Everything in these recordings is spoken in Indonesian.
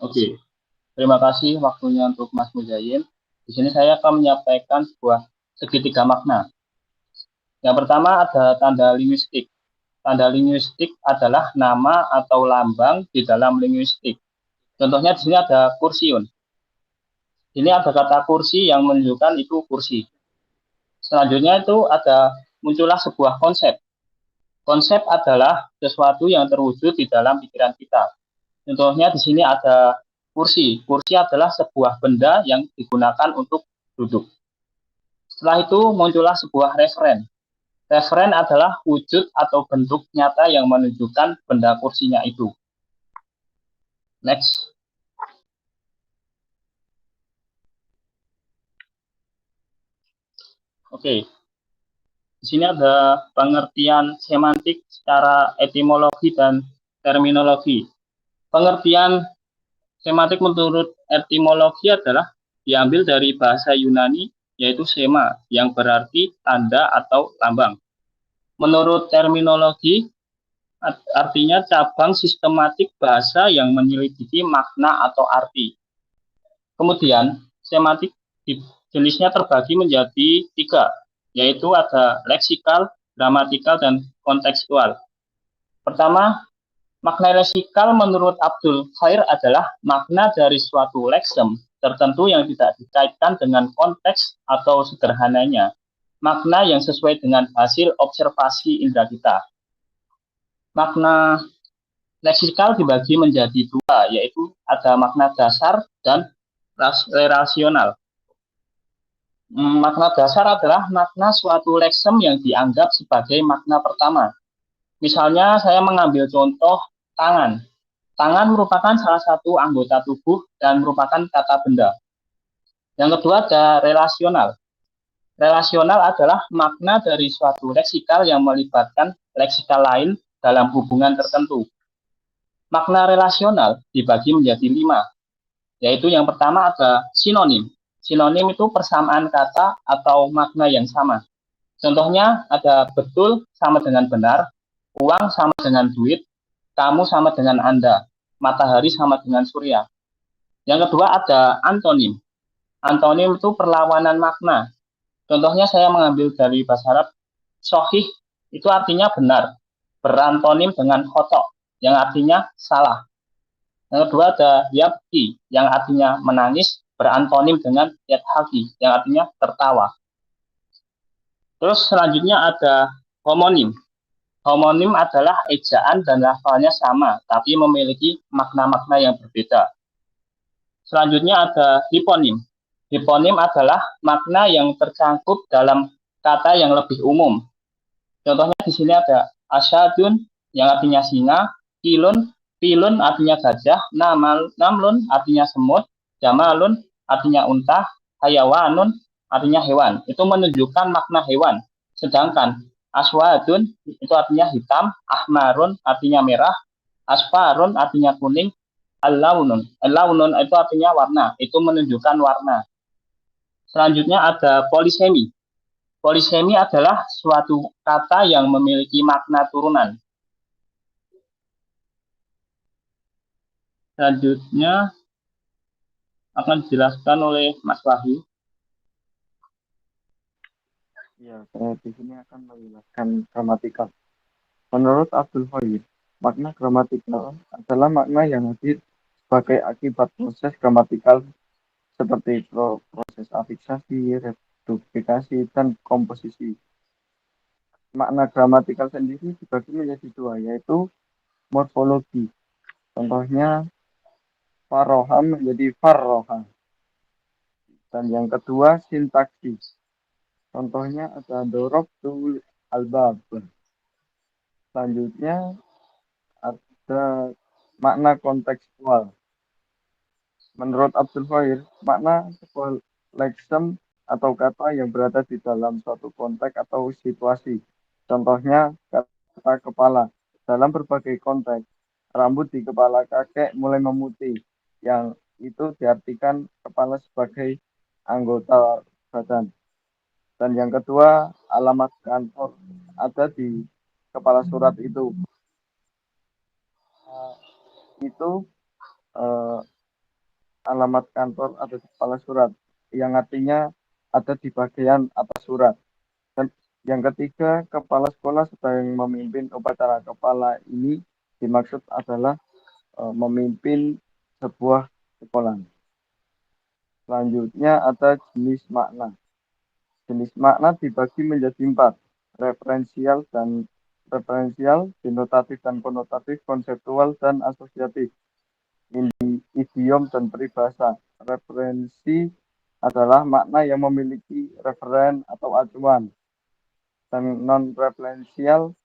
Oke, terima kasih waktunya untuk Mas Mujahid. Di sini saya akan menyampaikan sebuah segitiga makna. Yang pertama ada tanda linguistik. Tanda linguistik adalah nama atau lambang di dalam linguistik. Contohnya di sini ada kursiun. Ini ada kata kursi yang menunjukkan itu kursi. Selanjutnya itu ada muncullah sebuah konsep. Konsep adalah sesuatu yang terwujud di dalam pikiran kita. Contohnya di sini ada kursi. Kursi adalah sebuah benda yang digunakan untuk duduk. Setelah itu muncullah sebuah referen. Referen adalah wujud atau bentuk nyata yang menunjukkan benda kursinya itu. Next. Oke. Di sini ada pengertian semantik secara etimologi dan terminologi. Pengertian semantik menurut etimologi adalah diambil dari bahasa Yunani, yaitu sema, yang berarti tanda atau lambang. Menurut terminologi, artinya cabang sistematik bahasa yang menyelidiki makna atau arti. Kemudian, semantik jenisnya terbagi menjadi 3, yaitu ada leksikal, gramatikal, dan kontekstual. Pertama, makna leksikal menurut Abdul Khair adalah makna dari suatu leksem tertentu yang tidak dikaitkan dengan konteks atau sederhananya, makna yang sesuai dengan hasil observasi indera kita. Makna leksikal dibagi menjadi 2, yaitu ada makna dasar dan relasional. Makna dasar adalah makna suatu leksem yang dianggap sebagai makna pertama. Misalnya saya mengambil contoh tangan. Tangan merupakan salah satu anggota tubuh dan merupakan kata benda. Yang kedua ada relasional. Relasional adalah makna dari suatu leksikal yang melibatkan leksikal lain dalam hubungan tertentu. Makna relasional dibagi menjadi 5, yaitu yang pertama ada sinonim. Sinonim itu persamaan kata atau makna yang sama. Contohnya ada betul sama dengan benar, uang sama dengan duit, kamu sama dengan Anda, matahari sama dengan surya. Yang kedua ada antonim. Antonim itu perlawanan makna. Contohnya saya mengambil dari bahasa Arab, sohih itu artinya benar, berantonim dengan khotok, yang artinya salah. Yang kedua ada yabki, yang artinya menangis, berantonim dengan yadhaki, yang artinya tertawa. Terus selanjutnya ada homonim. Homonim adalah ejaan dan lafalnya sama, tapi memiliki makna-makna yang berbeda. Selanjutnya ada hiponim. Hiponim adalah makna yang tercangkup dalam kata yang lebih umum. Contohnya di sini ada asyadun, yang artinya singa, kilun, pilun artinya gajah, namlun artinya semut, jamalun artinya unta, hayawanun artinya hewan. Itu menunjukkan makna hewan. Sedangkan aswadun itu artinya hitam, ahmarun artinya merah, asfarun artinya kuning, al-launun itu artinya warna. Itu menunjukkan warna. Selanjutnya ada polisemi. Polisemi adalah suatu kata yang memiliki makna turunan. Selanjutnya akan dijelaskan oleh Mas Wahyu. Ya, saya di sini akan menjelaskan gramatikal. Menurut Abdul Khair, makna gramatikal adalah makna yang hadir sebagai akibat proses gramatikal seperti proses afiksasi, reduplikasi, dan komposisi. Makna gramatikal sendiri dibagi menjadi 2, yaitu morfologi. Contohnya, faroha menjadi farroha. Dan yang kedua, sintaksis. Contohnya ada dorob tul albab. Selanjutnya ada makna kontekstual. Menurut Abdul Khair, makna sebuah leksem atau kata yang berada di dalam suatu konteks atau situasi. Contohnya kata kepala. Dalam berbagai konteks, rambut di kepala kakek mulai memutih, yang itu diartikan kepala sebagai anggota badan. Dan yang kedua, alamat kantor ada di kepala surat itu. Itu alamat kantor ada di kepala surat, yang artinya ada di bagian atas surat. Dan yang ketiga, kepala sekolah sedang memimpin upacara. Kepala ini dimaksud adalah memimpin sebuah sekolah. Selanjutnya ada jenis makna. Jenis makna dibagi menjadi 4, referensial, denotatif dan konotatif, konseptual dan asosiatif, idiom dan peribahasa. Referensi adalah makna yang memiliki referen atau acuan, dan non-referensial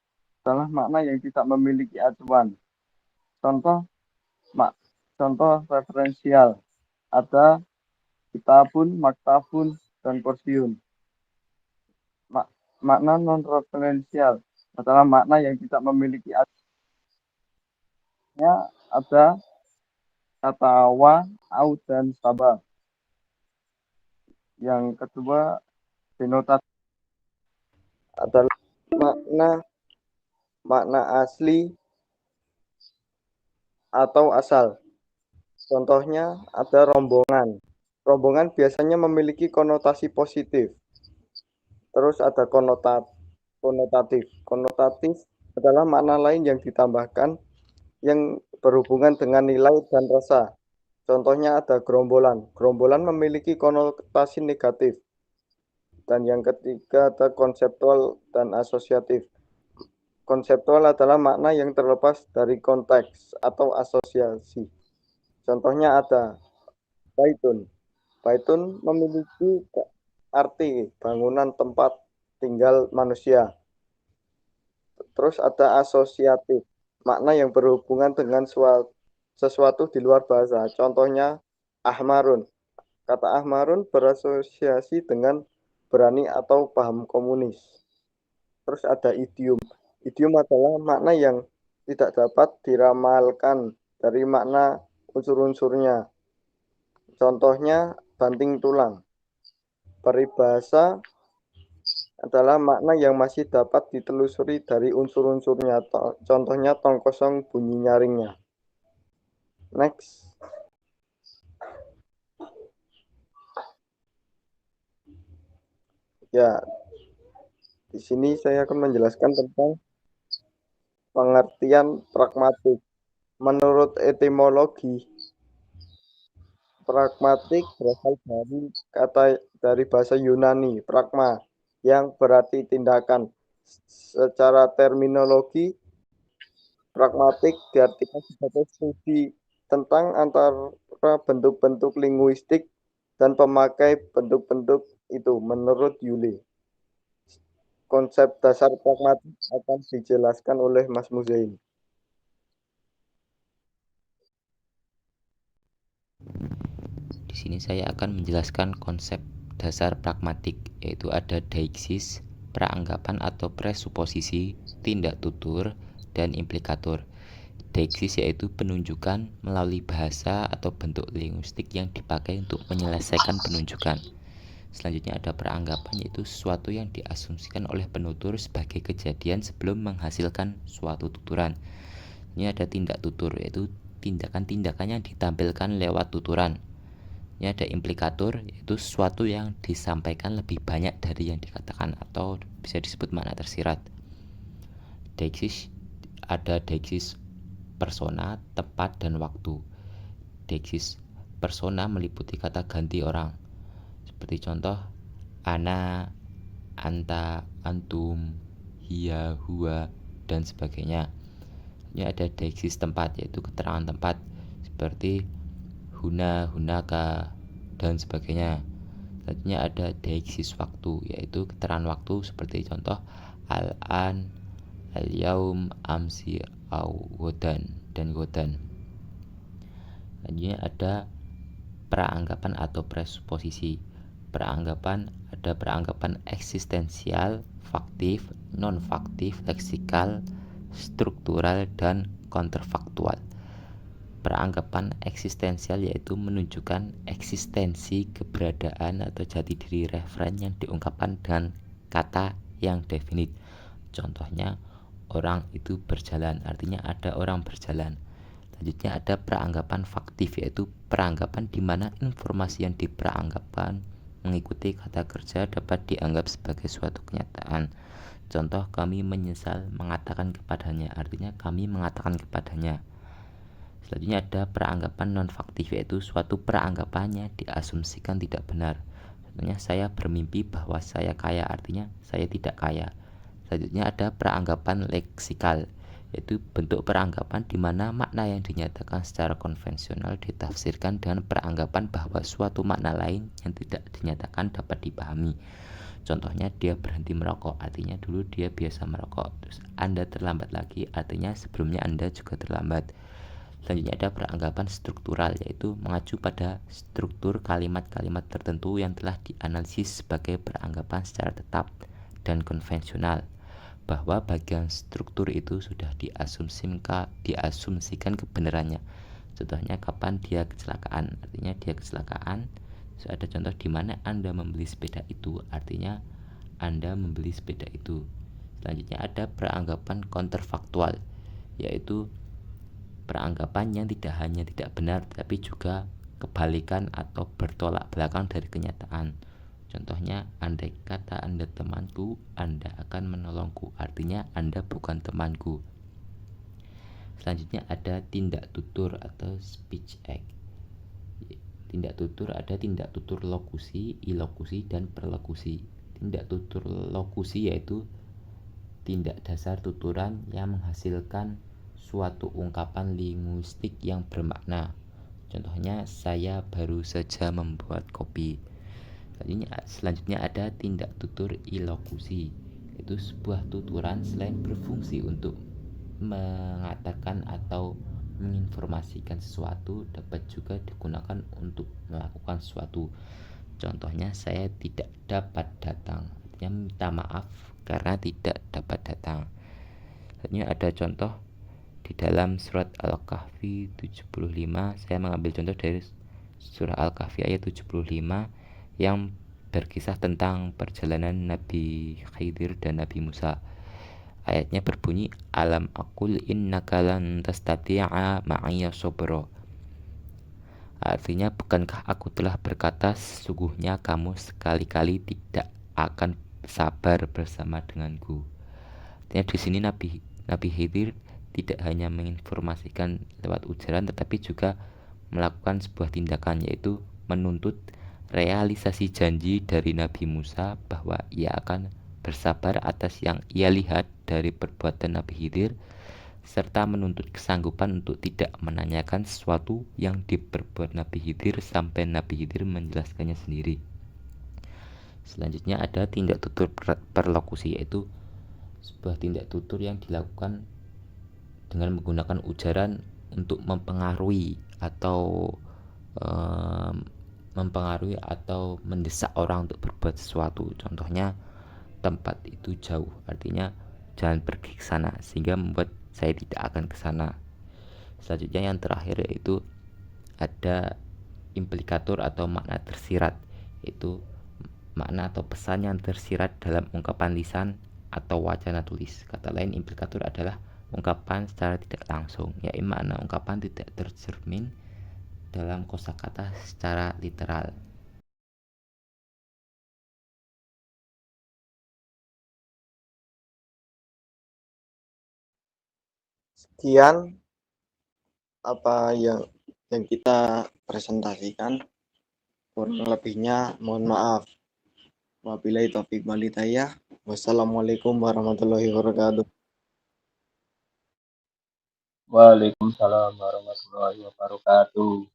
adalah makna yang tidak memiliki acuan. Contoh referensial ada kitabun, maktabun, dan kursiun. Makna non-referensial adalah makna yang tidak memiliki acuannya, ada kata wa, au, dan sabab. Yang kedua, denotatif adalah makna asli atau asal. Contohnya ada rombongan. Rombongan biasanya memiliki konotasi positif. Terus ada konotatif. Konotatif adalah makna lain yang ditambahkan yang berhubungan dengan nilai dan rasa. Contohnya ada gerombolan. Gerombolan memiliki konotasi negatif. Dan yang ketiga ada konseptual dan asosiatif. Konseptual adalah makna yang terlepas dari konteks atau asosiasi. Contohnya ada baitun. Baitun memiliki arti bangunan tempat tinggal manusia. Terus ada asosiatif, makna yang berhubungan dengan sesuatu di luar bahasa. Contohnya ahmarun. Kata ahmarun berasosiasi dengan berani atau paham komunis. Terus ada idiom. Idiom adalah makna yang tidak dapat diramalkan dari makna unsur-unsurnya. Contohnya banting tulang. Peribahasa adalah makna yang masih dapat ditelusuri dari unsur-unsurnya. Contohnya tong kosong bunyi nyaringnya. Next. Ya, di sini saya akan menjelaskan tentang pengertian pragmatik. Menurut etimologi, pragmatik berasal dari bahasa Yunani, pragma, yang berarti tindakan. Secara terminologi, pragmatik diartikan sebagai studi tentang antara bentuk-bentuk linguistik dan pemakai bentuk-bentuk itu menurut Yule. Konsep dasar pragmatik akan dijelaskan oleh Mas Muzain. Di sini saya akan menjelaskan konsep dasar pragmatik, yaitu ada deixis, peranggapan atau presuposisi, tindak tutur, dan implikator. Deixis yaitu penunjukan melalui bahasa atau bentuk linguistik yang dipakai untuk menyelesaikan penunjukan. Selanjutnya ada peranggapan, yaitu sesuatu yang diasumsikan oleh penutur sebagai kejadian sebelum menghasilkan suatu tuturan. Ini ada tindak tutur, yaitu tindakan-tindakan yang ditampilkan lewat tuturan. Ini ada implikator, yaitu sesuatu yang disampaikan lebih banyak dari yang dikatakan atau bisa disebut makna tersirat. Deixis, ada deixis persona, tempat, dan waktu. Deixis persona meliputi kata ganti orang, seperti contoh ana, anta, antum, hiya, huwa, dan sebagainya. Ini ada deixis tempat, yaitu keterangan tempat, seperti huna, hunaka, dan sebagainya. Selanjutnya ada deixis waktu, yaitu keterangan waktu, seperti contoh al-an, al-yaum, amsi, au, godan, dan godan. Selanjutnya ada peranggapan atau presuposisi. Peranggapan ada peranggapan eksistensial, faktif, non-faktif, leksikal, struktural, dan kontrafaktual. Peranggapan eksistensial yaitu menunjukkan eksistensi, keberadaan, atau jati diri referen yang diungkapkan dengan kata yang definit. Contohnya orang itu berjalan, artinya ada orang berjalan. Selanjutnya ada peranggapan faktif, yaitu peranggapan di mana informasi yang diperanggapkan mengikuti kata kerja dapat dianggap sebagai suatu kenyataan. Contoh, kami menyesal mengatakan kepadanya, artinya kami mengatakan kepadanya. Selanjutnya ada peranggapan non-faktif, yaitu suatu peranggapannya diasumsikan tidak benar. Contohnya, saya bermimpi bahwa saya kaya, artinya saya tidak kaya. Selanjutnya ada peranggapan leksikal, yaitu bentuk peranggapan di mana makna yang dinyatakan secara konvensional ditafsirkan dengan peranggapan bahwa suatu makna lain yang tidak dinyatakan dapat dipahami. Contohnya, dia berhenti merokok, artinya dulu dia biasa merokok. Terus Anda terlambat lagi, artinya sebelumnya Anda juga terlambat. Selanjutnya ada peranggapan struktural, yaitu mengacu pada struktur kalimat-kalimat tertentu yang telah dianalisis sebagai peranggapan secara tetap dan konvensional, bahwa bagian struktur itu sudah diasumsikan kebenarannya. Contohnya, kapan dia kecelakaan, artinya dia kecelakaan. So, ada contoh di mana Anda membeli sepeda itu, artinya Anda membeli sepeda itu. Selanjutnya ada peranggapan counterfaktual, yaitu peranggapan yang tidak hanya tidak benar tetapi juga kebalikan atau bertolak belakang dari kenyataan. Contohnya, andai kata Anda temanku, Anda akan menolongku, artinya Anda bukan temanku. Selanjutnya ada tindak tutur atau speech act. Tindak tutur ada tindak tutur lokusi, ilokusi, dan perlokusi. Tindak tutur lokusi yaitu tindak dasar tuturan yang menghasilkan suatu ungkapan linguistik yang bermakna. Contohnya, saya baru saja membuat kopi. Selanjutnya ada tindak tutur ilokusi, yaitu sebuah tuturan selain berfungsi untuk mengatakan atau menginformasikan sesuatu dapat juga digunakan untuk melakukan sesuatu. Contohnya, saya tidak dapat datang, artinya minta maaf karena tidak dapat datang. Selanjutnya ada contoh di dalam surat Al-Kahfi 75. Saya mengambil contoh dari surah Al-Kahfi ayat 75 yang berkisah tentang perjalanan Nabi Khidir dan Nabi Musa. Ayatnya berbunyi, alam aqul innaka lan tastati'a ma'iya sabra. Artinya, bukankah aku telah berkata sesungguhnya kamu sekali-kali tidak akan sabar bersama denganku. Artinya di sini Nabi Khidir tidak hanya menginformasikan lewat ujaran tetapi juga melakukan sebuah tindakan, yaitu menuntut realisasi janji dari Nabi Musa bahwa ia akan bersabar atas yang ia lihat dari perbuatan Nabi Khidir, serta menuntut kesanggupan untuk tidak menanyakan sesuatu yang diperbuat Nabi Khidir sampai Nabi Khidir menjelaskannya sendiri. Selanjutnya ada tindak tutur perlokusi, yaitu sebuah tindak tutur yang dilakukan dengan menggunakan ujaran untuk mempengaruhi atau mendesak orang untuk berbuat sesuatu. Contohnya, tempat itu jauh, artinya jangan pergi ke sana, sehingga membuat saya tidak akan ke sana. Selanjutnya yang terakhir yaitu ada implikator atau makna tersirat, yaitu makna atau pesan yang tersirat dalam ungkapan lisan atau wacana tulis. Kata lain, implikator adalah ungkapan secara tidak langsung, yaitu makna ungkapan tidak tercermin dalam kosakata secara literal. Sekian apa yang kita presentasikan. Kurang lebihnya mohon maaf. Wabillahi taufiq wal hidayah. Wassalamualaikum warahmatullahi wabarakatuh. Waalaikumsalam warahmatullahi wabarakatuh.